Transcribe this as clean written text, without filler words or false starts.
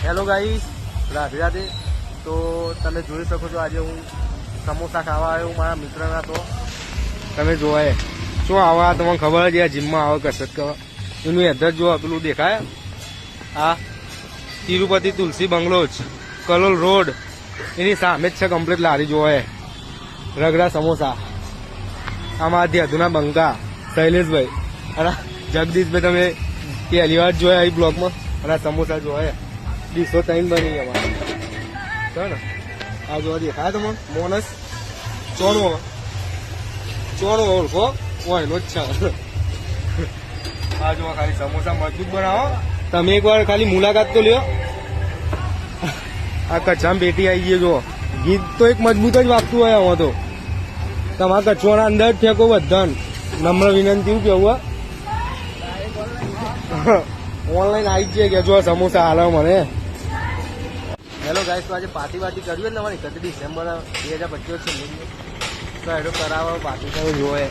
Hello guys, Radhe Radhe. તો તમે જોઈ શકો છો આજે હું સમોસા ખાવા આવ્યો મારા મિત્રના. તો તમે જોવાય શું આવા તમને ખબર જ જીમમાં આવે કસરત કરવા એનું એડ્રેસ જો પેલું દેખાય આ તિરુપતિ તુલસી બંગલોજ કલોલ રોડ એની સામે જ છે કમ્પ્લીટ લારી જોવાય રગડા સમોસા. આમાં ધ્યાધુના બંકા શૈલેષભાઈ અને જગદીશભાઈ તમે પહેલી વાર જોયા એ બ્લોગમાં. અને સમોસા જોવાય ડીશો ટાઈમ બની અમારે છે ને. આ જોવા દેખાય તમને મોનસ ચોણવો ઓળખો ઓયનો જ છે. આ જોવા ખાલી સમોસા મજબૂત બનાવો તમે એકવાર ખાલી મુલાકાત તો લ્યો. આ કચ્છામાં પેટી આવી ગઈ જો ગીત તો એક મજબૂત જ વાગતું હોય આમાં તો. તમારા કચ્છોના અંદર જ ફેંકો બધા નમ્ર વિનંતી કેવું ઓનલાઈન આવી જ છે કે જો સમોસા હાલો મને. હેલો ગાઈસ, તો આજે પાર્ટી કરવી ને તમારી 31 ડિસેમ્બર 2025 છે તો એનો કરાવો પાર્ટી જોવે.